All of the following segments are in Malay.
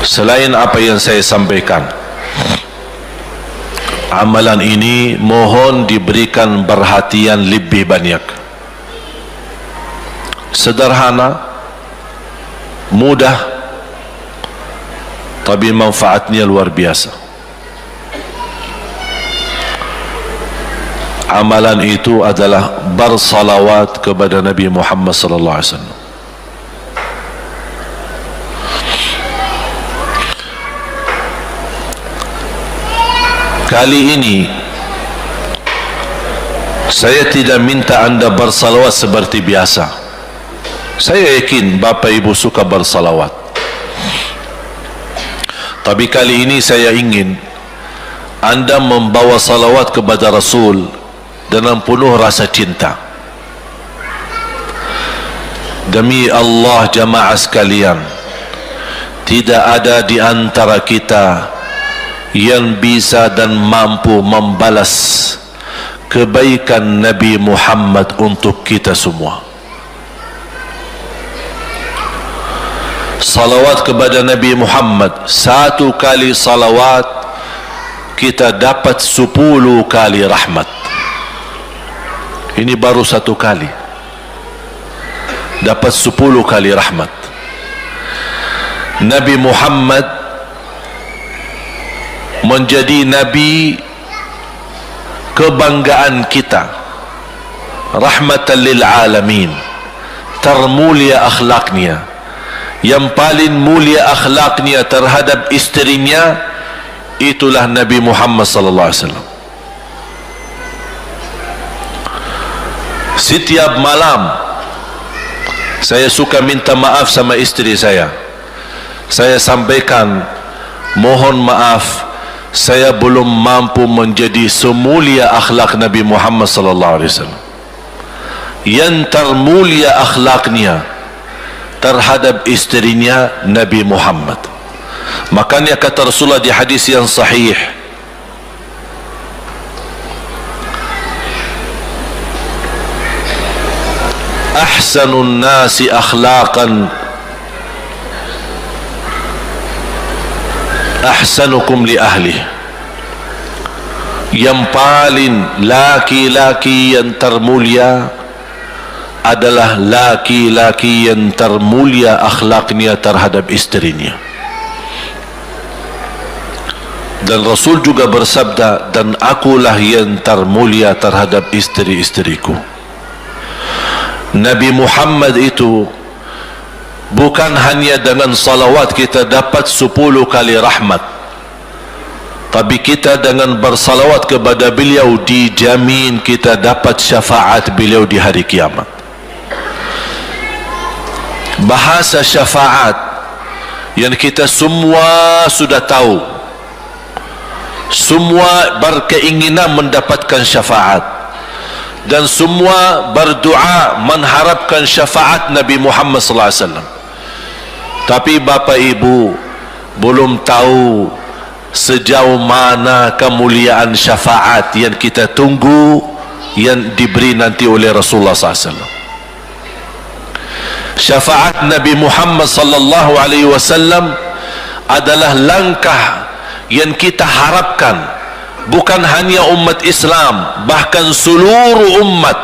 Selain apa yang saya sampaikan, amalan ini mohon diberikan perhatian lebih banyak. Sederhana, mudah, tapi manfaatnya luar biasa. Amalan itu adalah bersalawat kepada Nabi Muhammad sallallahu alaihi wasallam. Kali ini saya tidak minta anda bersalawat seperti biasa. Saya yakin Bapak Ibu suka bersalawat, tapi kali ini saya ingin anda membawa salawat kepada Rasul dengan penuh rasa cinta. Demi Allah jamaah sekalian, tidak ada di antara kita yang bisa dan mampu membalas kebaikan Nabi Muhammad untuk kita semua. Salawat kepada Nabi Muhammad, satu kali salawat kita dapat 10 kali rahmat. Ini baru satu kali, dapat 10 kali rahmat. Nabi Muhammad menjadi Nabi kebanggaan kita, rahmatan lil alamin, termulia akhlaknya. Yang paling mulia akhlaknya terhadap istrinya, itulah Nabi Muhammad sallallahu alaihi wasallam. Setiap malam saya suka minta maaf sama istri saya. Saya sampaikan, mohon maaf, saya belum mampu menjadi semulia akhlak Nabi Muhammad sallallahu alaihi wasallam. Yang termulia akhlaknya terhadap istrinya Nabi Muhammad. Makanya kata Rasulullah di hadis yang sahih, ahsanun nasi akhlaqan ahsanukum li ahli. Yang paling laki-laki yang termulia adalah laki-laki yang termulia akhlaknya terhadap istrinya. Dan Rasul juga bersabda, dan akulah yang termulia terhadap istri-istriku. Nabi Muhammad itu bukan hanya dengan salawat kita dapat 10 kali rahmat, tapi kita dengan bersalawat kepada beliau dijamin kita dapat syafaat beliau di hari kiamat. Bahasa syafaat yang kita semua sudah tahu, semua berkeinginan mendapatkan syafaat, dan semua berdoa mengharapkan syafaat Nabi Muhammad sallallahu alaihi wasallam. Tapi Bapak Ibu belum tahu sejauh mana kemuliaan syafaat yang kita tunggu yang diberi nanti oleh Rasulullah sallallahu alaihi wasallam. Syafaat Nabi Muhammad sallallahu alaihi wasallam adalah langkah yang kita harapkan, bukan hanya umat Islam, bahkan seluruh umat,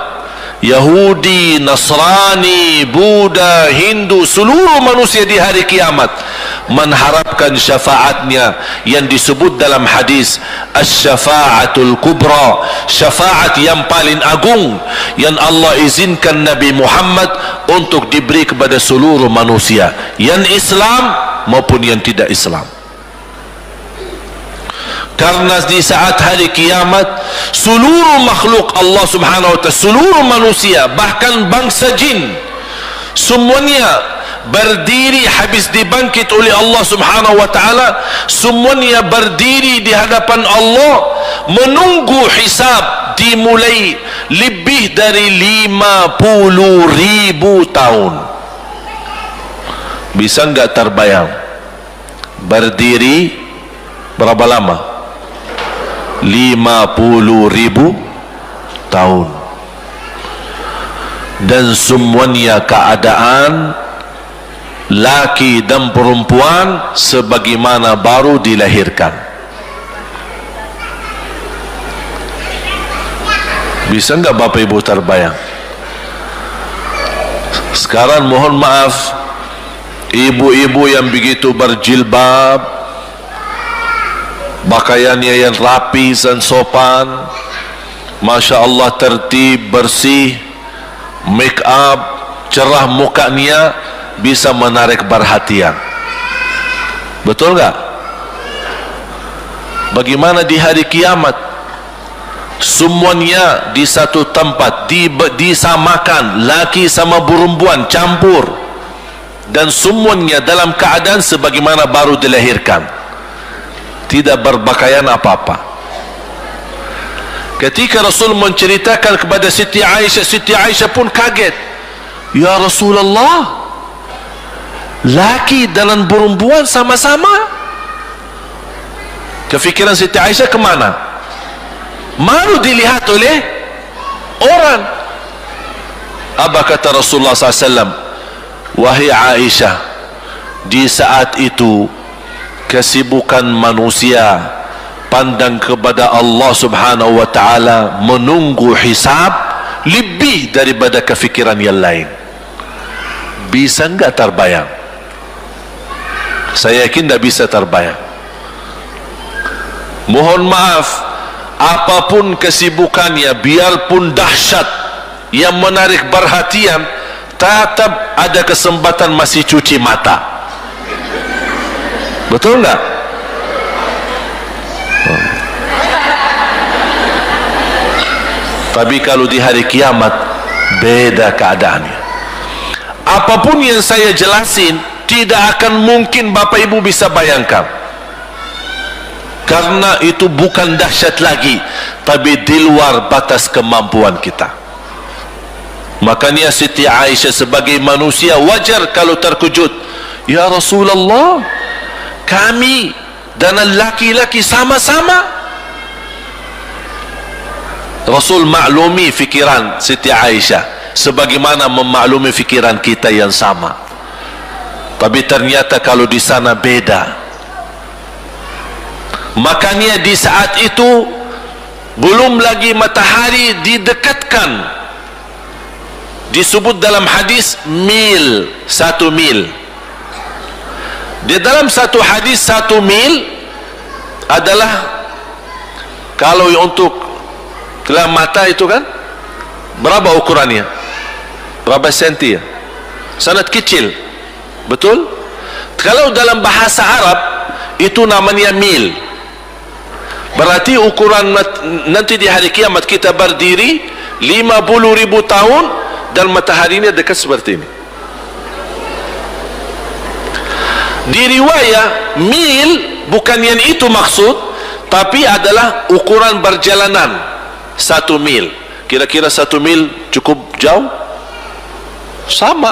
Yahudi, Nasrani, Buddha, Hindu, seluruh manusia di hari kiamat mengharapkan syafaatnya yang disebut dalam hadis asy-syafa'atul kubra, syafaat yang paling agung yang Allah izinkan Nabi Muhammad untuk diberi kepada seluruh manusia, yang Islam maupun yang tidak Islam. Karena di saat hari kiamat seluruh makhluk Allah subhanahu wa ta'ala, seluruh manusia, bahkan bangsa jin, semuanya berdiri habis dibangkit oleh Allah subhanahu wa ta'ala, semuanya berdiri di hadapan Allah menunggu hisab dimulai lebih dari 50.000 tahun. Bisa enggak terbayang berdiri berapa lama? 50.000 tahun. Dan semuanya keadaan laki dan perempuan sebagaimana baru dilahirkan. Bisa enggak Bapak Ibu terbayang? Sekarang mohon maaf, ibu-ibu yang begitu berjilbab, pakaiannya yang rapi dan sopan, Masya Allah, tertib, bersih, make up, cerah mukanya, bisa menarik perhatian. Betul enggak? Bagaimana di hari kiamat? Semuanya di satu tempat, disamakan, laki sama perempuan campur, dan semuanya dalam keadaan sebagaimana baru dilahirkan, tidak berpakaian apa-apa. Ketika Rasul menceritakan kepada Siti Aisyah pun kaget. Ya Rasulullah, laki dan perempuan sama-sama. Kefikiran Siti Aisyah kemana? Malu dilihat oleh orang. Apa kata Rasulullah SAW? Wahai Aisyah, di saat itu kesibukan manusia pandang kepada Allah Subhanahu wa ta'ala, menunggu hisab lebih daripada kefikiran yang lain. Bisa enggak terbayang? Saya yakin tidak bisa terbayang. Mohon maaf, apapun kesibukannya, biarpun dahsyat yang menarik perhatian, tetap ada kesempatan masih cuci mata. Betul enggak? Tapi kalau di hari kiamat beda keadaannya. Apapun yang saya jelasin tidak akan mungkin Bapak Ibu bisa bayangkan, karena itu bukan dahsyat lagi, tapi di luar batas kemampuan kita. Makanya Siti Aisyah sebagai manusia wajar kalau terkejut. Ya Rasulullah, kami dan laki-laki sama-sama. Rasul maklumi fikiran Siti Aisyah sebagaimana memaklumi fikiran kita yang sama. Tapi ternyata kalau di sana beda. Makanya di saat itu belum lagi matahari didekatkan, disebut dalam hadis mil, 1 mil. Di dalam satu hadis 1 mil adalah, kalau untuk gelang mata itu kan berapa ukurannya, berapa senti ya, sangat kecil, betul? Kalau dalam bahasa Arab itu namanya mil. Berarti ukuran nanti di hari kiamat kita berdiri 50.000 tahun dan mataharinya dekat seperti ini. Di riwayat mil bukan yang itu maksud, tapi adalah ukuran perjalanan 1 mil. Kira-kira 1 mil cukup jauh? Sama,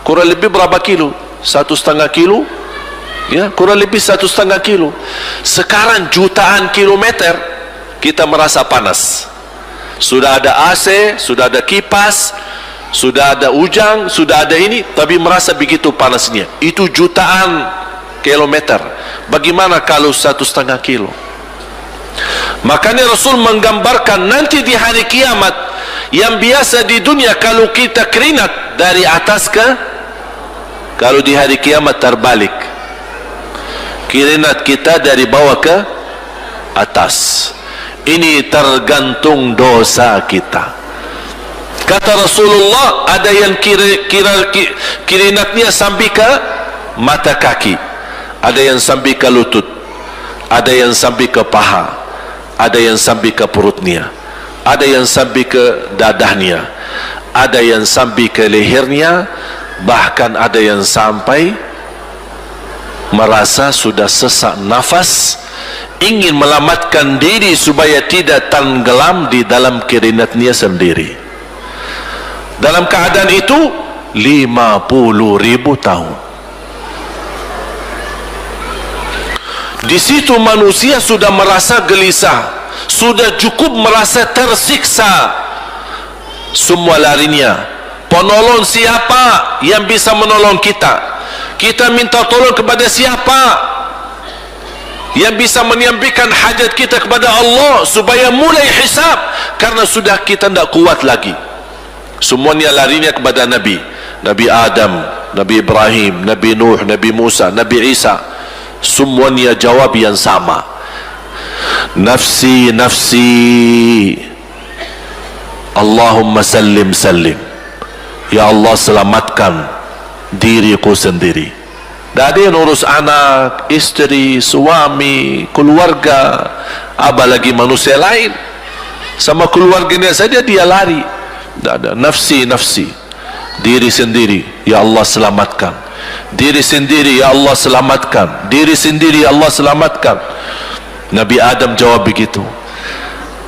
kurang lebih berapa kilo? 1,5 kilo? Ya, kurang lebih 1,5 kilo. Sekarang jutaan kilometer kita merasa panas. Sudah ada AC, sudah ada kipas, sudah ada ujang, sudah ada ini, tapi merasa begitu panasnya. Itu jutaan kilometer. Bagaimana kalau 1,5 kilo? Makanya Rasul menggambarkan nanti di hari kiamat, yang biasa di dunia kalau kita keringat dari atas ke, kalau di hari kiamat terbalik, keringat kita dari bawah ke atas. Ini tergantung dosa kita. Kata Rasulullah, ada yang keringatnya sampai ke mata kaki, ada yang sampai ke lutut, ada yang sampai ke paha, ada yang sampai ke perutnya, ada yang sampai ke dadahnya, ada yang sampai ke lehernya, bahkan ada yang sampai merasa sudah sesak nafas, ingin melamatkan diri supaya tidak tenggelam di dalam keringatnya sendiri. Dalam keadaan itu 50.000 tahun. Di situ manusia sudah merasa gelisah, sudah cukup merasa tersiksa. Semua larinya, penolong siapa yang bisa menolong kita? Kita minta tolong kepada siapa yang bisa menyampaikan hajat kita kepada Allah supaya mulai hisab, karena sudah kita tidak kuat lagi. Semuanya larinya kepada Nabi Adam, Nabi Ibrahim, Nabi Nuh, Nabi Musa, Nabi Isa. Semuanya jawab yang sama, nafsi nafsi, Allahumma sallim sallim. Ya Allah, selamatkan diriku sendiri. Tak ada yang urus anak, isteri, suami, keluarga, apalagi manusia lain. Sama keluarganya saja dia lari. Tak ada. Nafsi nafsi, diri sendiri, ya Allah selamatkan. Diri sendiri, ya Allah selamatkan. Diri sendiri, ya Allah selamatkan. Nabi Adam jawab begitu.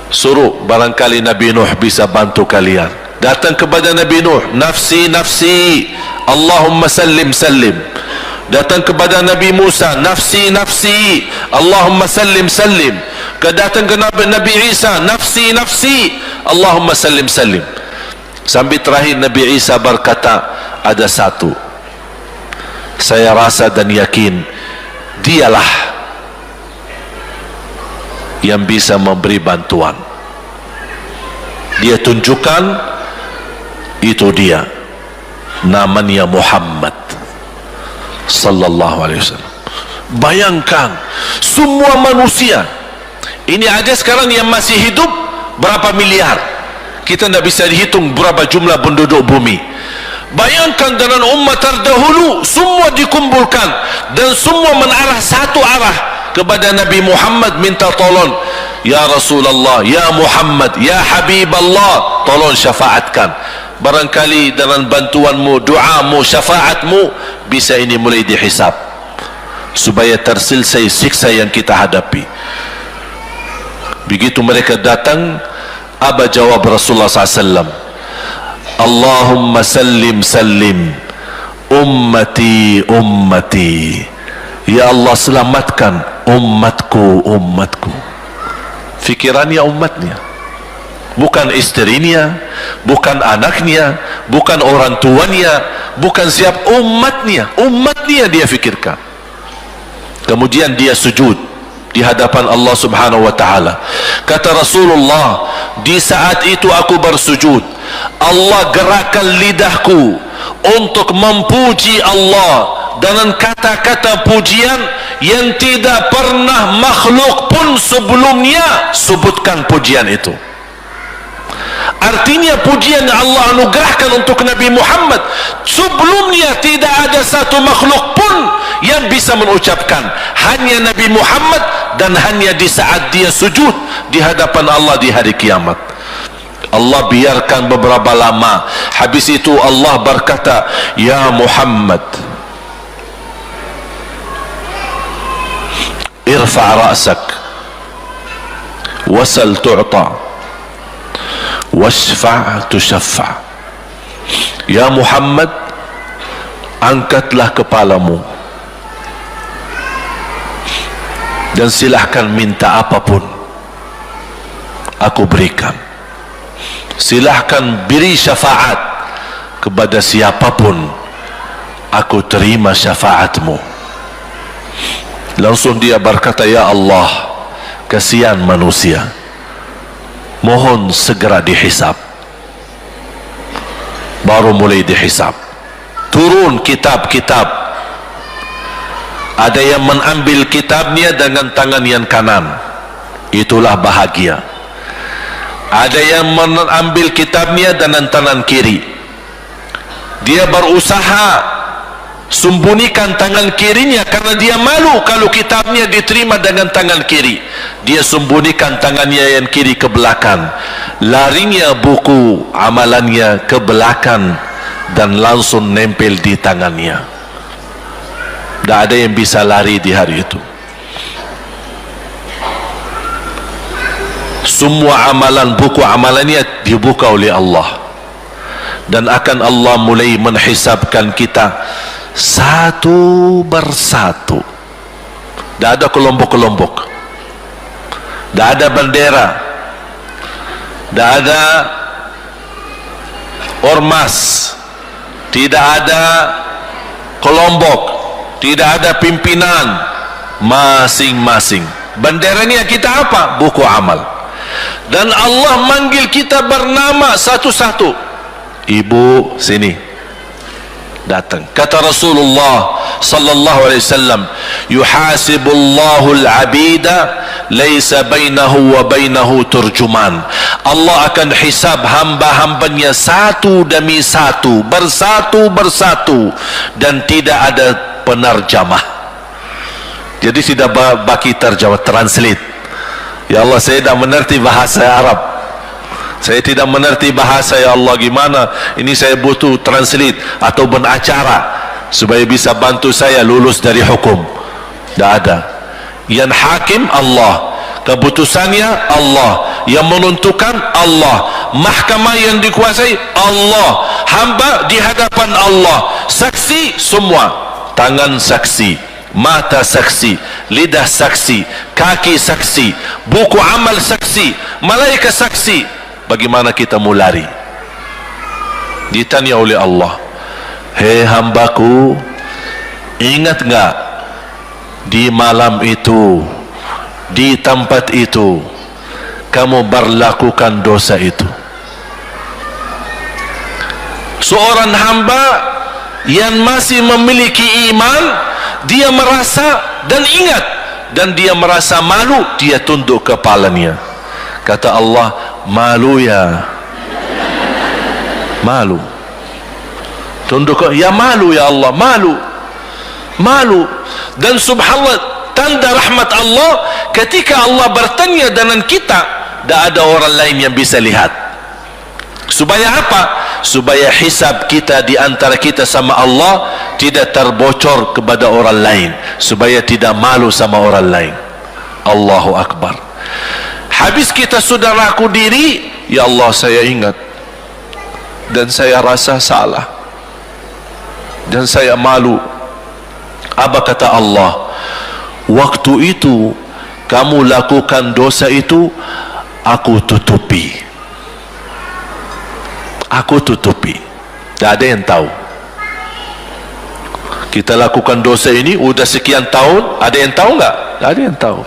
Suruh barangkali Nabi Nuh bisa bantu kalian. Datang kepada Nabi Nuh, nafsi nafsi, Allahumma sallim sallim. Datang kepada Nabi Musa, nafsi nafsi, Allahumma sallim sallim. Datang ke Nabi Isa, nafsi nafsi, Allahumma sallim sallim. Sampai terakhir Nabi Isa berkata, ada satu saya rasa dan yakin, dialah yang bisa memberi bantuan. Dia tunjukkan, itu dia, namanya Muhammad sallallahu alaihi wasallam. Bayangkan semua manusia ini aja sekarang yang masih hidup berapa miliar, kita tidak bisa dihitung berapa jumlah penduduk bumi. Bayangkan dengan umat terdahulu semua dikumpulkan dan semua menarah satu arah kepada Nabi Muhammad, minta tolong, ya Rasulullah, ya Muhammad, ya Habib Allah, tolong syafaatkan. Barangkali dengan bantuanmu, doamu, syafaatmu, bisa ini mulai dihisab supaya terselesai siksa yang kita hadapi. Begitu mereka datang, apa jawab Rasulullah SAW? Allahumma sallim sallim, ummati ummati. Ya Allah, selamatkan umatku umatku. Fikirannya umatnya, bukan istrinya, bukan anaknya, bukan orang tuanya, bukan siap, umatnya. Umatnya dia fikirkan. Kemudian dia sujud di hadapan Allah Subhanahu wa taala. Kata Rasulullah, di saat itu aku bersujud, Allah gerakkan lidahku untuk memuji Allah dengan kata-kata pujian yang tidak pernah makhluk pun sebelumnya sebutkan pujian itu. Artinya pujian yang Allah anugerahkan untuk Nabi Muhammad sebelumnya tidak ada satu makhluk pun yang bisa mengucapkan, hanya Nabi Muhammad, dan hanya di saat dia sujud di hadapan Allah di hari kiamat. Allah biarkan beberapa lama, habis itu Allah berkata, ya Muhammad, irfa' ra'sak wasal tu'ta washfa' tushaffa'. Ya Muhammad, angkatlah kepalamu dan silahkan minta apapun, aku berikan. Silahkan beri syafaat kepada siapapun, aku terima syafaatmu. Langsung dia berkata, ya Allah, kasihan manusia, mohon segera dihisab. Baru mulai dihisab, turun kitab-kitab. Ada yang mengambil kitabnya dengan tangan yang kanan, itulah bahagia. Ada yang mengambil kitabnya dengan tangan kiri, dia berusaha sembunyikan tangan kirinya karena dia malu kalau kitabnya diterima dengan tangan kiri. Dia sembunyikan tangannya yang kiri ke belakang, larinya buku amalannya ke belakang dan langsung nempel di tangannya. Tak ada yang bisa lari di hari itu. Semua amalan, buku amalannya dibuka oleh Allah, dan akan Allah mulai menghisabkan kita satu persatu. Tak ada kelompok-kelompok, tak ada bendera, tak ada ormas, tidak ada kelompok. tidak ada pimpinan, masing-masing. Benderanya kita apa? Buku amal. Dan Allah manggil kita bernama satu-satu. Ibu, sini, datang. Kata Rasulullah sallallahu alaihi wasallam, yuhasibullahu al-'abida laisa bainahu wa bainahu turjuman. Allah akan hisab hamba-hambanya satu demi satu, bersatu-bersatu, dan tidak ada penerjemah. Jadi tidak bagi terjemah, translate. Ya Allah, saya tidak mengerti bahasa Arab, saya tidak mengerti bahasa, ya Allah, gimana ini, saya butuh translate atau benacara supaya bisa bantu saya lulus dari hukum. Tidak ada. Yang hakim Allah, keputusannya Allah, yang menentukan Allah, mahkamah yang dikuasai Allah, hamba di hadapan Allah, saksi semua, tangan saksi, mata saksi, lidah saksi, kaki saksi, buku amal saksi, malaikat saksi. Bagaimana kita mau lari? Ditanya oleh Allah, hei hambaku, ingat enggak di malam itu, di tempat itu, kamu berlakukan dosa itu? Seorang hamba yang masih memiliki iman, dia merasa dan ingat, dan dia merasa malu, dia tunduk kepalanya. Kata Allah, malu ya, malu, tunduk, ya malu ya Allah, malu, malu. Dan subhanallah, tanda rahmat Allah, ketika Allah bertanya dengan kita, tidak ada orang lain yang bisa lihat. Supaya apa? Supaya hisab kita di antara kita sama Allah tidak terbocor kepada orang lain, supaya tidak malu sama orang lain. Allahu Akbar. Habis kita sudah raku diri, ya Allah, saya ingat dan saya rasa salah dan saya malu. Apa kata Allah? Waktu itu kamu lakukan dosa itu, aku tutupi. Aku tutupi, tidak ada yang tahu. Kita lakukan dosa ini udah sekian tahun, ada yang tahu nggak? Tidak ada yang tahu,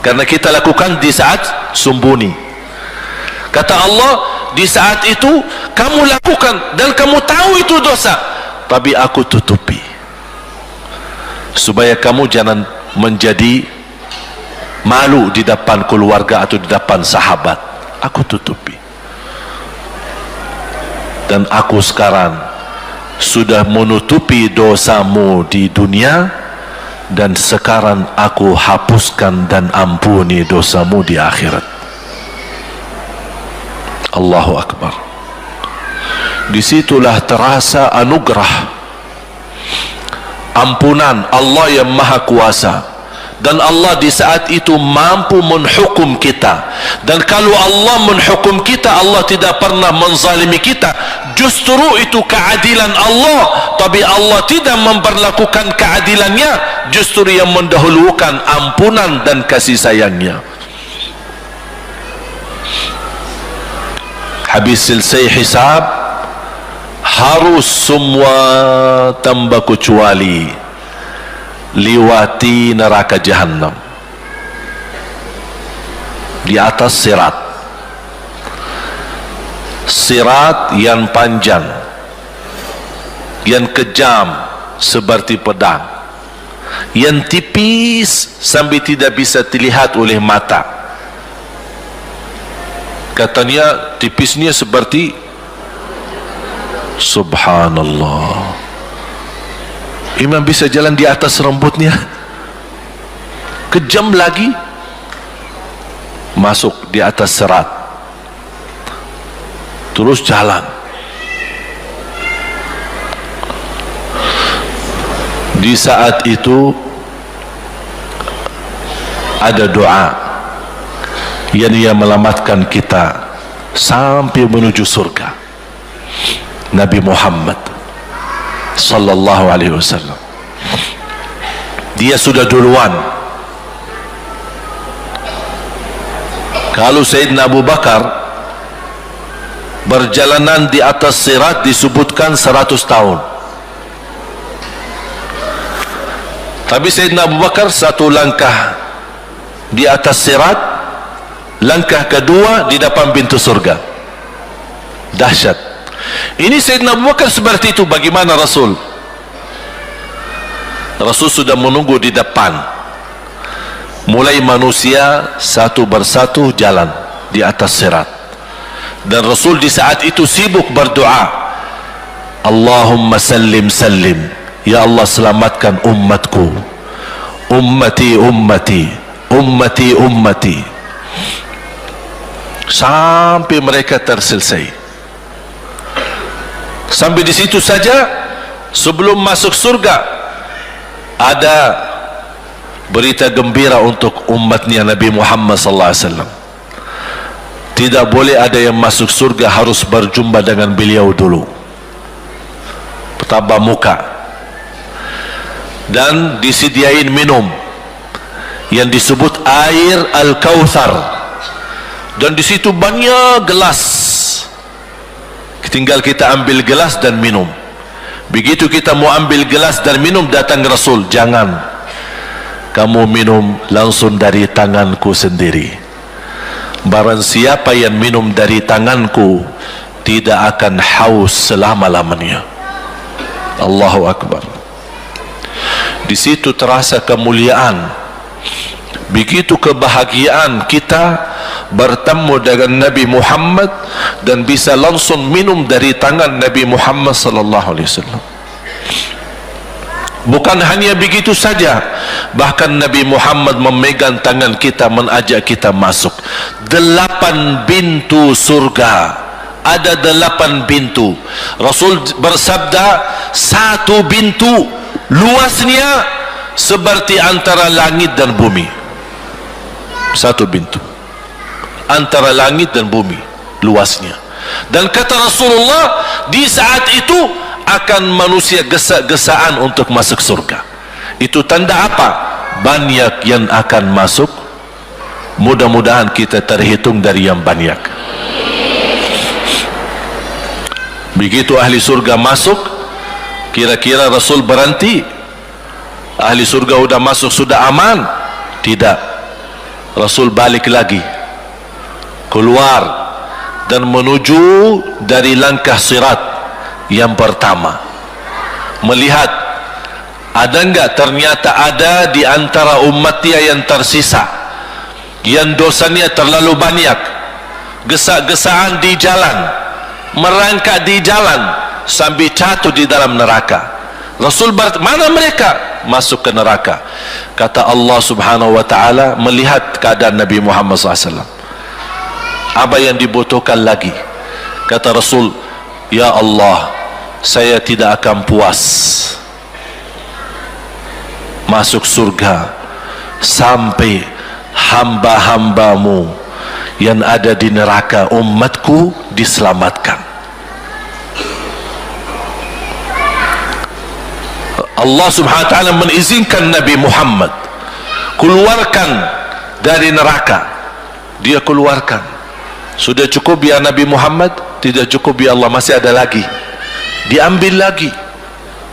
karena kita lakukan di saat sembunyi. Kata Allah, di saat itu kamu lakukan dan kamu tahu itu dosa, tapi aku tutupi supaya kamu jangan menjadi malu di depan keluarga atau di depan sahabat. Aku tutupi. Dan aku sekarang sudah menutupi dosamu di dunia, dan sekarang aku hapuskan dan ampuni dosamu di akhirat. Allahu Akbar. Disitulah terasa anugerah ampunan Allah yang maha kuasa. Dan Allah di saat itu mampu menghukum kita. Dan kalau Allah menghukum kita, Allah tidak pernah menzalimi kita. Justru itu keadilan Allah. Tapi Allah tidak memperlakukan keadilannya, justru yang mendahulukan ampunan dan kasih sayangnya. Habis selesai hisab, harus semua tanpa kecuali liwati neraka Jahannam di atas sirat. Sirat yang panjang, yang kejam seperti pedang, yang tipis sampai tidak bisa dilihat oleh mata. Katanya tipisnya seperti, subhanallah, imam bisa jalan di atas rambutnya. Kejam lagi, masuk di atas serat, terus jalan. Di saat itu ada doa yang ia melamatkan kita sampai menuju surga. Nabi Muhammad sallallahu alaihi wasallam, dia sudah duluan. Kalau Sayyidina Abu Bakar berjalanan di atas sirat disebutkan 100 tahun. Tapi Sayyidina Abu Bakar satu langkah di atas sirat, langkah kedua di depan pintu surga. Dahsyat. Ini Sayyidina Abu Bakar seperti itu. Bagaimana Rasul? Rasul sudah menunggu di depan. Mulai manusia satu persatu jalan di atas sirat. Dan Rasul di saat itu sibuk berdoa, Allahumma sallim sallim, ya Allah selamatkan umatku, ummati ummati, ummati ummati, sampai mereka terselesai. Sampai di situ saja. Sebelum masuk surga ada berita gembira untuk umatnya Nabi Muhammad sallallahu alaihi wasallam. Tidak boleh ada yang masuk surga harus berjumpa dengan beliau dulu, tabah muka, dan disediain minum yang disebut air Al-Kautsar, dan di situ banyak gelas. Tinggal kita ambil gelas dan minum. Begitu kita mau ambil gelas dan minum, datang Rasul, jangan kamu minum langsung dari tanganku sendiri. Barang siapa yang minum dari tanganku tidak akan haus selama-lamanya. Allahu Akbar. Di situ terasa kemuliaan. Begitu kebahagiaan kita bertemu dengan Nabi Muhammad dan bisa langsung minum dari tangan Nabi Muhammad sallallahu alaihi wasallam. Bukan hanya begitu saja, bahkan Nabi Muhammad memegang tangan kita, mengajak kita masuk 8 pintu surga. Ada 8 pintu. Rasul bersabda, satu pintu luasnya seperti antara langit dan bumi. Satu pintu antara langit dan bumi luasnya. Dan kata Rasulullah, di saat itu akan manusia gesa-gesaan untuk masuk surga. Itu tanda apa? Banyak yang akan masuk. Mudah-mudahan kita terhitung dari yang banyak. Begitu ahli surga masuk, kira-kira Rasul berhenti? Ahli surga sudah masuk, sudah aman? Tidak. Rasul balik lagi, keluar dan menuju dari langkah sirat yang pertama, melihat ada enggak ternyata ada di antara umatnya yang tersisa, yang dosanya terlalu banyak, gesa-gesaan di jalan, merangkak di jalan sampai jatuh di dalam neraka. Rasul mana mereka? Masuk ke neraka. Kata Allah subhanahu wa ta'ala, melihat keadaan Nabi Muhammad SAW, apa yang dibutuhkan lagi? Kata Rasul, ya Allah, saya tidak akan puas masuk surga sampai hamba-hambamu yang ada di neraka, umatku, diselamatkan. Allah subhanahu wa ta'ala mengizinkan Nabi Muhammad keluarkan dari neraka. Dia keluarkan. Sudah cukup ya Nabi Muhammad? Tidak cukup ya Allah, masih ada lagi. Diambil lagi,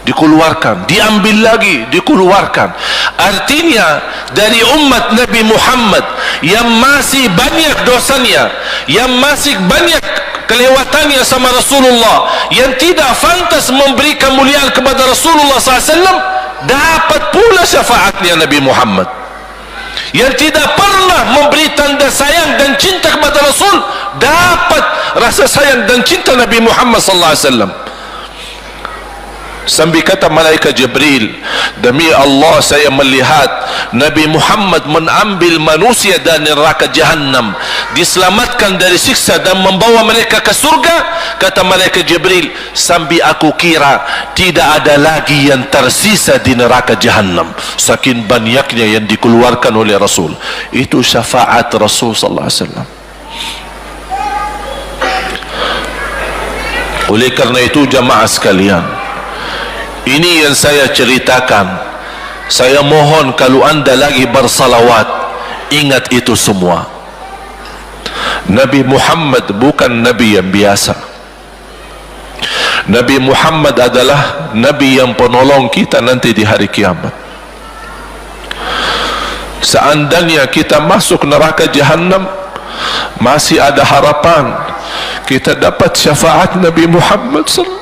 dikeluarkan, diambil lagi, dikeluarkan. Artinya dari umat Nabi Muhammad yang masih banyak dosanya, yang masih banyak kelewatannya sama Rasulullah, yang tidak pantas memberi kemuliaan kepada Rasulullah SAW, dapat pula syafaatnya Nabi Muhammad. Yang tidak pernah memberi tanda sayang dan cinta kepada Rasul, dapat rasa sayang dan cinta Nabi Muhammad SAW. Sampai kata malaikat Jibril, demi Allah saya melihat Nabi Muhammad mengambil manusia dari neraka Jahannam, diselamatkan dari siksa dan membawa mereka ke surga. Kata malaikat Jibril, sampai aku kira tidak ada lagi yang tersisa di neraka Jahannam, saking banyaknya yang dikeluarkan oleh Rasul. Itu syafaat Rasul sallallahu alaihi wasallam. Oleh karena itu jamaah sekalian, ini yang saya ceritakan. Saya mohon kalau anda lagi bersalawat, ingat itu semua. Nabi Muhammad bukan Nabi yang biasa. Nabi Muhammad adalah Nabi yang penolong kita nanti di hari kiamat. seandainya kita masuk neraka Jahannam, masih ada harapan kita dapat syafaat Nabi Muhammad SAW.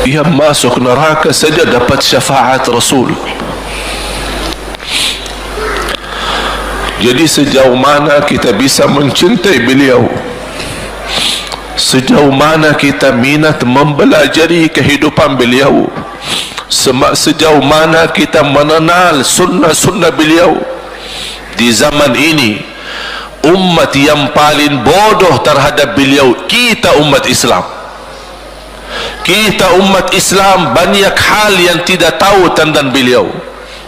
Yang masuk neraka saja dapat syafaat Rasul. Jadi sejauh mana kita bisa mencintai beliau, sejauh mana kita minat mempelajari kehidupan beliau, sejauh mana kita mengenal sunnah-sunnah beliau. Di zaman ini, umat yang paling bodoh terhadap beliau kita, umat Islam. Kita umat Islam banyak hal yang tidak tahu tentang beliau,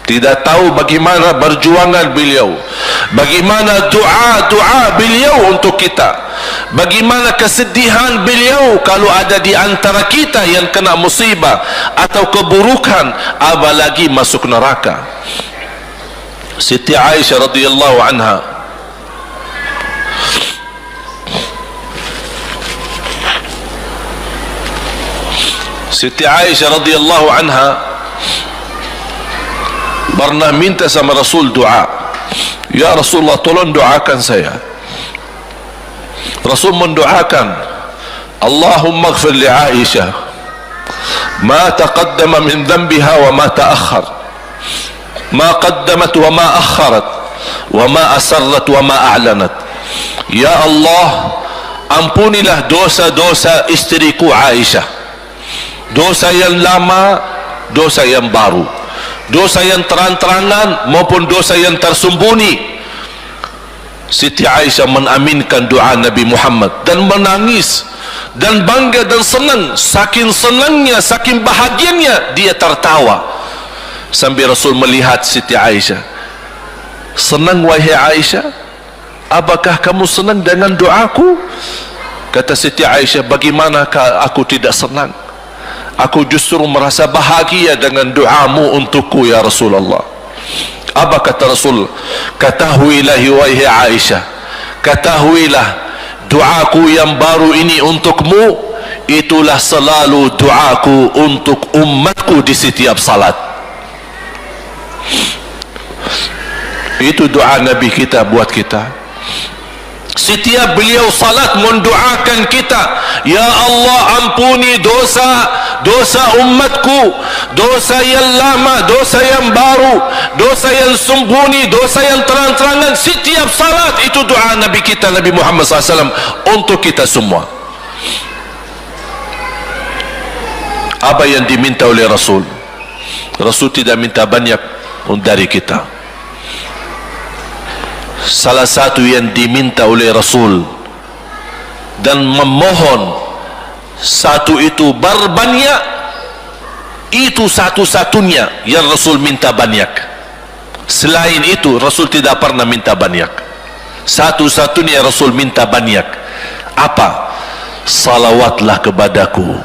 tidak tahu bagaimana perjuangan beliau, bagaimana doa beliau untuk kita, bagaimana kesedihan beliau kalau ada di antara kita yang kena musibah atau keburukan, apalagi masuk neraka. Siti Aisyah radhiyallahu anha, Siti Aisyah radhiyallahu anha pernah minta sama Rasul doa, ya Rasulullah tolong doakan saya. Rasul mendoakan, Allahumma ighfir li Aisyah ma taqaddama min dhanbiha wa ma ta'akhkhar, ma qaddamat wa ma akharat, wa ma asarrat wa ma a'lanat. Ya Allah, ampunilah dosa-dosa istriku Aisyah, dosa yang lama, dosa yang baru, dosa yang terang-terangan maupun dosa yang tersembunyi. Siti Aisyah menaminkan doa Nabi Muhammad dan menangis dan bangga dan senang. Saking senangnya, saking bahagianya, dia tertawa sambil Rasul melihat Siti Aisyah. Senang wahai Aisyah, apakah kamu senang dengan doaku? Kata Siti Aisyah, bagaimanakah aku tidak senang? Aku justru merasa bahagia dengan doamu untukku ya Rasulullah. Apa kata Rasul? Ketahuilah wahai Aisyah, ketahuilah doaku yang baru ini untukmu, itulah selalu doaku untuk umatku di setiap salat. Itu doa Nabi kita buat kita. Setiap beliau salat mendoakan kita, ya Allah ampuni dosa umatku, dosa yang lama, dosa yang baru, dosa yang sembunyi, dosa yang terang-terangan. Setiap salat itu doa Nabi kita, Nabi Muhammad SAW untuk kita semua. Apa yang diminta oleh Rasul? Rasul tidak minta banyak dari kita. Salah satu yang diminta oleh Rasul dan memohon, satu itu berbanyak, itu satu-satunya yang Rasul minta banyak. Selain itu Rasul tidak pernah minta banyak. Satu-satunya Rasul minta banyak. Apa? Salawatlah kepadaku,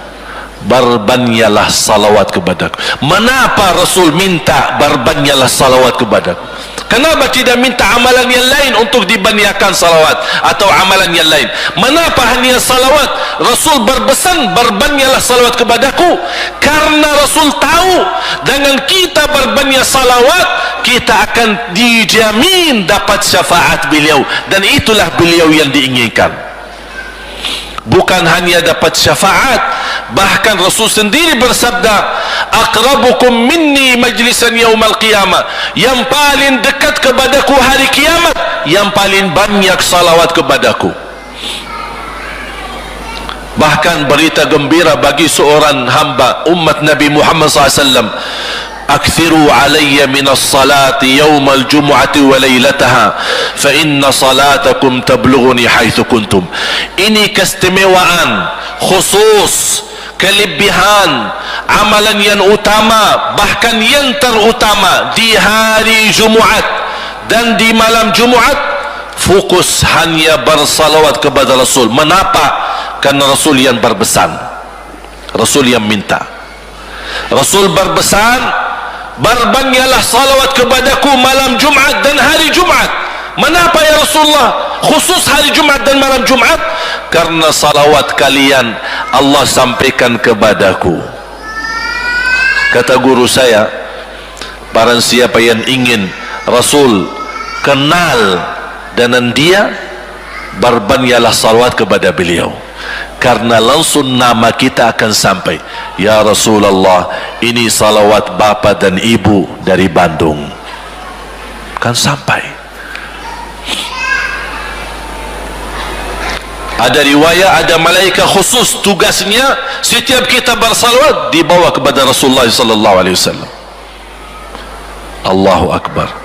berbanyaklah salawat kepadaku. Mengapa Rasul minta berbanyaklah salawat kepadaku? Kenapa tidak minta amalan yang lain untuk dibanyakkan salawat atau amalan yang lain? Mengapa hanya salawat? Rasul berpesan berbanyaklah salawat kepadaku, karena Rasul tahu dengan kita berbanyak salawat kita akan dijamin dapat syafaat beliau, dan itulah beliau yang diinginkan. Bukan hanya dapat syafaat, bahkan Rasul sendiri bersabda, aqrabukum minni majlisan yaumal qiyamah, yang paling dekat kepadaku hari kiamat, yang paling banyak salawat kepadaku. Bahkan berita gembira bagi seorang hamba umat Nabi Muhammad SAW, akthiru alayya minas salati yawmal jumu'ati wa laylataha fa inna salatakum tablughuni haitsu kuntum. Ini keistimewaan khusus, kelebihan amalan yang utama, bahkan yang terutama di hari Jumaat dan di malam Jumaat fokus hanya bersalawat kepada Rasul. Mengapa? Karena Rasul yang berpesan, Rasul yang minta. Rasul berpesan, berbanyaklah salawat kepadaku malam Jumaat dan hari Jumaat. Mengapa ya Rasulullah khusus hari Jumaat dan malam Jumaat? Karena salawat kalian Allah sampaikan kepadaku. Kata guru saya, barang siapa yang ingin Rasul kenal dengan dia, berbanyaklah salawat kepada beliau, karena langsung nama kita akan sampai. Ya Rasulullah, ini salawat bapa dan ibu dari Bandung, kan sampai. Ada riwayat, ada malaikat khusus tugasnya setiap kita bersalawat dibawa kepada Rasulullah sallallahu alaihi wasallam. Allahu akbar.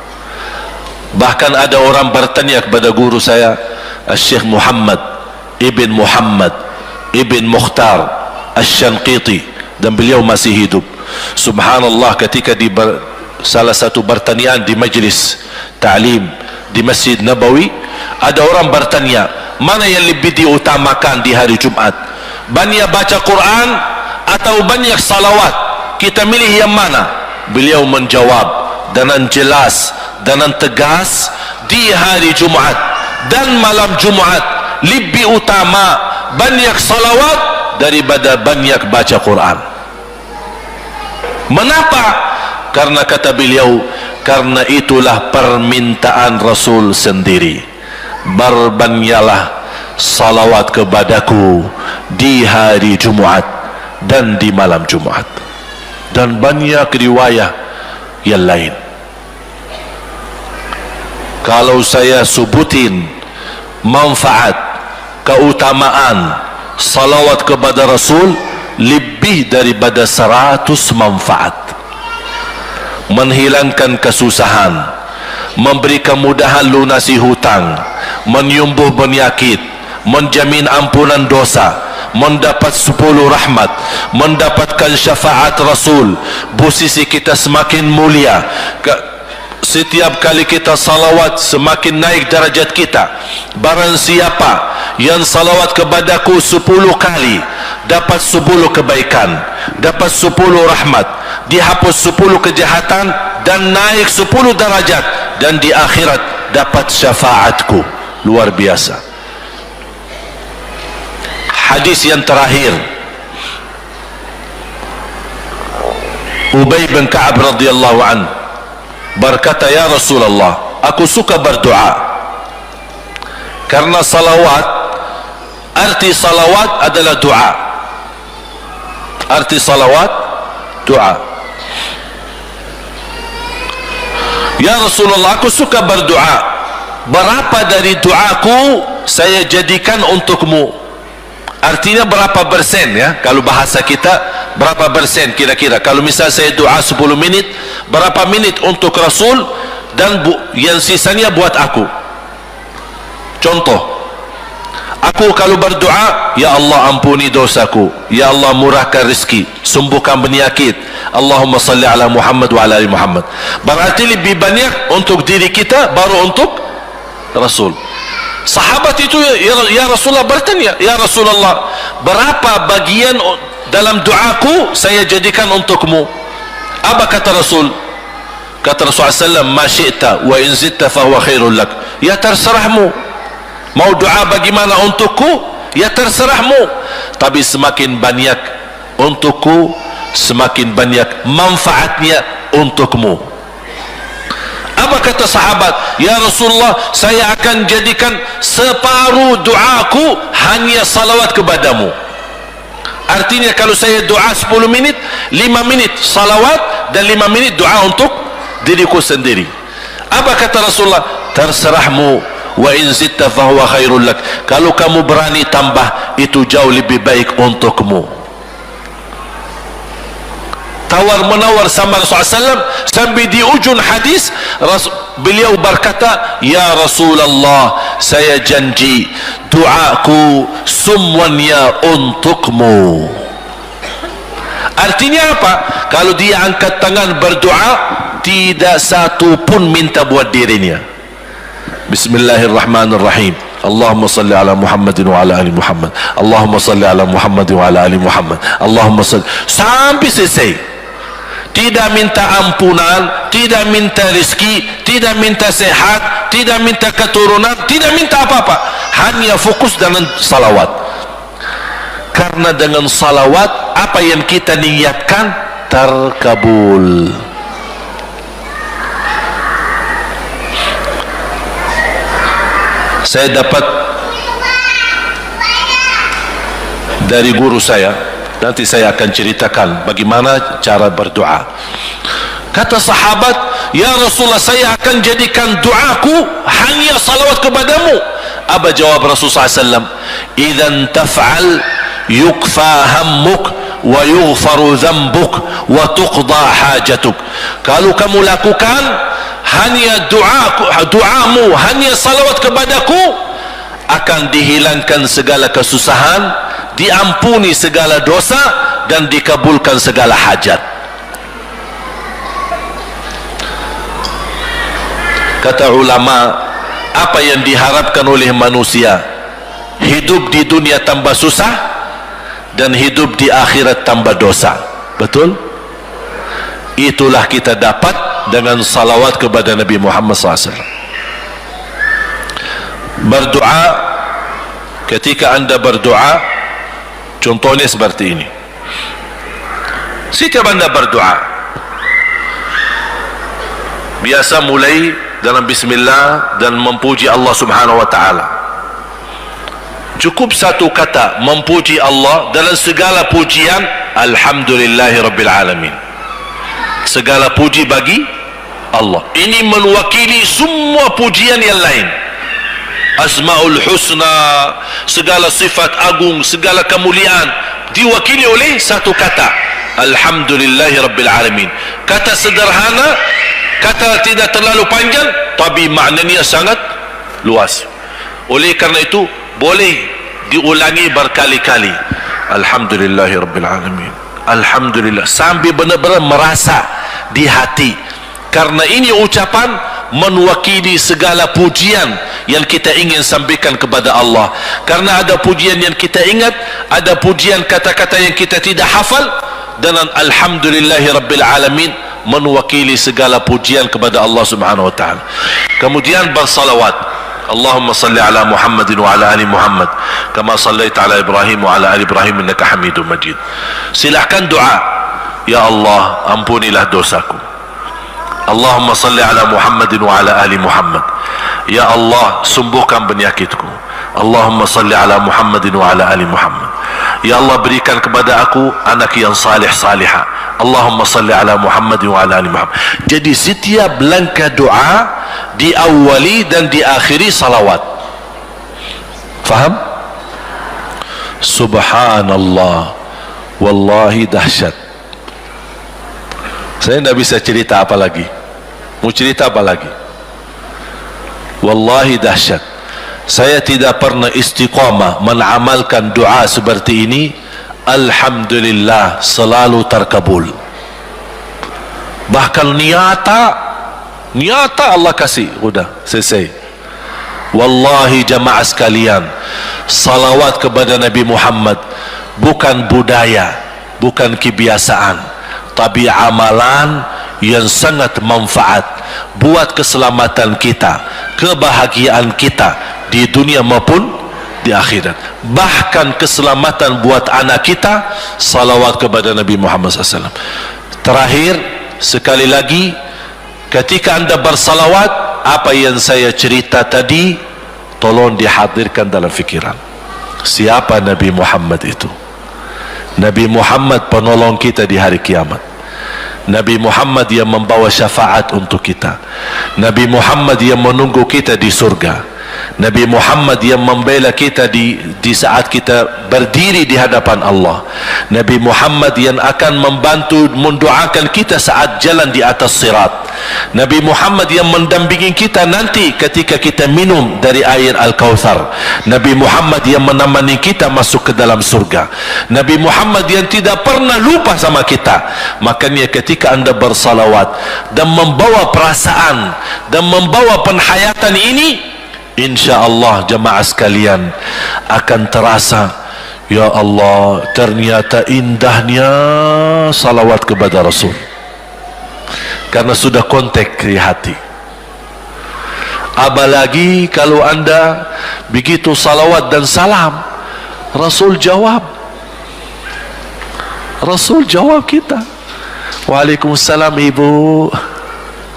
Bahkan ada orang bertanya kepada guru saya, Syekh Muhammad Ibn Muhammad Ibn Mukhtar Asy-Syanqiti, dan beliau masih hidup. Subhanallah, ketika di salah satu pertanyaan di majlis ta'lim di Masjid Nabawi, ada orang bertanya, mana yang lebih diutamakan di hari Jumat, banyak baca Quran atau banyak salawat, kita milih yang mana? Beliau menjawab dengan jelas, dengan tegas, di hari Jumat dan malam Jumat lebih utama banyak salawat daripada banyak baca Quran. Mengapa? Karena kata beliau, karena itulah permintaan Rasul sendiri, berbanyaklah salawat kepadaku di hari Jumat dan di malam Jumat. Dan banyak riwayat yang lain. Kalau saya sebutin manfaat, keutamaan salawat kepada Rasul, lebih daripada 100 manfaat. Menghilangkan kesusahan, memberi kemudahan lunasi hutang, menyembuh penyakit, menjamin ampunan dosa, mendapat 10 rahmat, mendapatkan syafaat Rasul, posisi kita semakin mulia. Setiap kali kita salawat semakin naik darajat kita. Barang siapa yang salawat kepadaku 10 kali, dapat 10 kebaikan, dapat 10 rahmat, dihapus 10 kejahatan, dan naik 10 darajat, dan di akhirat dapat syafaatku. Luar biasa. Hadis yang terakhir, Ubay bin Ka'ab radhiyallahu anhu berkata, ya Rasulullah, aku suka berdoa. Karena salawat, arti salawat adalah doa. Arti salawat, doa. Ya Rasulullah, aku suka berdoa. Berapa dari doaku saya jadikan untukmu? Artinya berapa persen ya? Kalau bahasa kita, berapa persen kira-kira? Kalau misal saya doa 10 menit, berapa menit untuk Rasul, dan yang sisanya buat aku? Contoh, aku kalau berdoa, ya Allah ampuni dosaku, ya Allah murahkan rezeki, sembuhkan penyakit, Allahumma salli ala Muhammad wa ala ali Muhammad. Berarti lebih banyak untuk diri kita, baru untuk Rasul. Sahabat itu, ya Rasulullah bertanya, ya Rasulullah, berapa bagian dalam doaku saya jadikan untukmu? Apa kata Rasul? Kata Rasulullah SAW, ma syi'ta wa in zitta fahuwa khairul lak. Ya terserahmu, mau doa bagaimana untukku, ya terserahmu, tapi semakin banyak untukku, semakin banyak manfaatnya untukmu. Apa kata sahabat? Ya Rasulullah, saya akan jadikan separuh doaku hanya salawat kepadamu. Artinya kalau saya doa 10 menit, 5 menit salawat dan 5 menit doa untuk diriku sendiri. Apa kata Rasulullah? Terserahmu, wa in zitta fahuwa khairul lak. Kalau kamu berani tambah, itu jauh lebih baik untukmu. Tawar menawar sama Rasulullah SAW, sampai di ujung hadis beliau berkata, ya Rasulullah, saya janji doaku semuanya untukmu. Artinya apa? Kalau dia angkat tangan berdoa, tidak satu pun minta buat dirinya. Bismillahirrahmanirrahim. Allahumma salli ala Muhammadin wa ala ali Muhammad. Allahumma salli ala Muhammadin wa ala ali Muhammad. Allahumma salli, sampai selesai. Tidak minta ampunan, tidak minta rezeki, tidak minta sehat, tidak minta keturunan, tidak minta apa-apa, hanya fokus dengan salawat. Karena dengan salawat apa yang kita niatkan terkabul. Saya dapat dari guru saya, nanti saya akan ceritakan bagaimana cara berdoa. Kata sahabat, ya Rasulullah, saya akan jadikan doaku hanya salawat kepadamu. Apa jawab Rasulullah SAW? Idzan taf'al yukfa hammuk wa yughfaru dhanbuk wa tuqda hajatuk. Kalau kamu lakukan hanya doamu, hanya salawat kepadaku, akan dihilangkan segala kesusahan, diampuni segala dosa, dan dikabulkan segala hajat. Kata ulama, apa yang diharapkan oleh manusia? Hidup di dunia tambah susah dan hidup di akhirat tambah dosa. Betul? Itulah kita dapat dengan salawat kepada Nabi Muhammad SAW. Berdoa, ketika anda berdoa, contohnya seperti ini. Setiap anda berdoa, biasa mulai dalam bismillah dan memuji Allah Subhanahu wa ta'ala. Cukup satu kata memuji Allah dalam segala pujian, alhamdulillahi rabbil alamin. Segala puji bagi Allah. Ini mewakili semua pujian yang lain. Asmaul husna, segala sifat agung, segala kemuliaan diwakili oleh satu kata, alhamdulillahi rabbil alamin. Kata sederhana, kata tidak terlalu panjang, tapi maknanya sangat luas. Oleh karena itu boleh diulangi berkali-kali, alhamdulillahi rabbil alamin, alhamdulillah, sampai benar-benar merasa di hati. Karena ini ucapan mewakili segala pujian yang kita ingin sampaikan kepada Allah. Karena ada pujian yang kita ingat, ada pujian kata-kata yang kita tidak hafal, dan alhamdulillahi rabbil alamin mewakili segala pujian kepada Allah Subhanahu wa ta'ala. Kemudian bersalawat, Allahumma salli ala Muhammadin wa ala ali Muhammad kama sallaita ala Ibrahim wa ala ali Ibrahim innaka Hamidum Majid. Silakan doa, ya Allah ampunilah dosaku. Allahumma salli ala Muhammadin wa ala ali Muhammad, ya Allah sembuhkan penyakitku. Allahumma salli ala Muhammadin wa ala ali Muhammad, ya Allah berikan kepada aku anak yang salih salihah. Allahumma salli ala Muhammadin wa ala ali Muhammad. Jadi setiap langkah doa diawali dan diakhiri salawat. Faham? Subhanallah, wallahi dahsyat. Saya tidak bisa cerita apa lagi. Mau cerita apa lagi? Wallahi dahsyat. Saya tidak pernah istiqamah menamalkan doa seperti ini. Alhamdulillah selalu terkabul. Bahkan nyata Allah kasih, udah selesai. Wallahi jamaah sekalian, salawat kepada Nabi Muhammad bukan budaya, bukan kebiasaan, tapi amalan yang sangat manfaat buat keselamatan kita, kebahagiaan kita di dunia maupun di akhirat. Bahkan keselamatan buat anak kita, salawat kepada Nabi Muhammad SAW. Terakhir sekali lagi, ketika anda bersalawat, apa yang saya cerita tadi tolong dihadirkan dalam fikiran. Siapa Nabi Muhammad itu? Nabi Muhammad penolong kita di hari kiamat. Nabi Muhammad yang membawa syafaat untuk kita. Nabi Muhammad yang menunggu kita di surga. Nabi Muhammad yang membela kita di saat kita berdiri di hadapan Allah. Nabi Muhammad yang akan membantu mendoakan kita saat jalan di atas sirat. Nabi Muhammad yang mendampingi kita nanti ketika kita minum dari air Al-Kautsar. Nabi Muhammad yang menemani kita masuk ke dalam surga. Nabi Muhammad yang tidak pernah lupa sama kita. Makanya ketika anda bersalawat dan membawa perasaan dan membawa penghayatan ini, insya-Allah jemaah sekalian akan terasa, ya Allah, ternyata indahnya salawat kepada Rasul, karena sudah kontak di hati. Apalagi kalau anda begitu salawat dan salam, Rasul jawab kita, Waalaikumsalam ibu.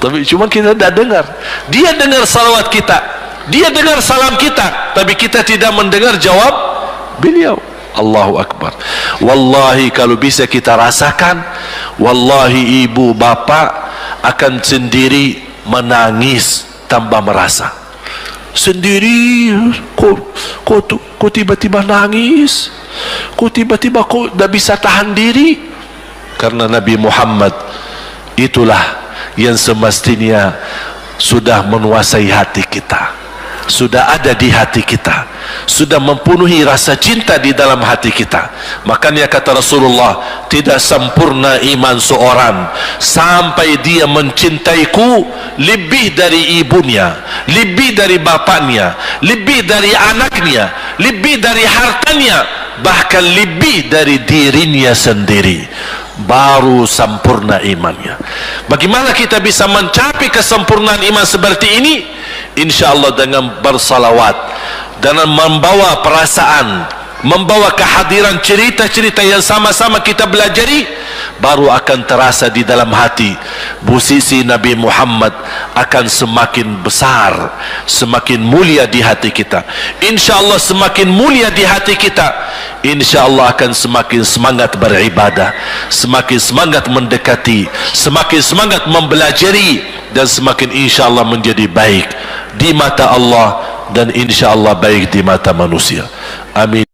Tapi cuma kita tidak dengar. Dia dengar salawat kita, dia dengar salam kita, tapi kita tidak mendengar jawab beliau. Allahu Akbar. Wallahi kalau bisa kita rasakan, wallahi ibu bapak akan sendiri menangis tambah merasa sendiri. Kok tiba-tiba nangis, kok tiba-tiba kok tidak bisa tahan diri. Karena Nabi Muhammad itulah yang semestinya sudah menguasai hati kita, sudah ada di hati kita, sudah mempenuhi rasa cinta di dalam hati kita. Makanya kata Rasulullah, tidak sempurna iman seorang sampai dia mencintaiku lebih dari ibunya, lebih dari bapaknya, lebih dari anaknya, lebih dari hartanya, bahkan lebih dari dirinya sendiri. Baru sempurna imannya. Bagaimana kita bisa mencapai kesempurnaan iman seperti ini? InsyaAllah dengan bersalawat, dengan membawa perasaan, membawa kehadiran cerita-cerita yang sama-sama kita belajari, baru akan terasa di dalam hati posisi Nabi Muhammad akan semakin besar, semakin mulia di hati kita. InsyaAllah semakin mulia di hati kita, InsyaAllah akan semakin semangat beribadah, semakin semangat mendekati, semakin semangat mempelajari, dan semakin insyaAllah menjadi baik di mata Allah, dan insyaAllah baik di mata manusia. Amin.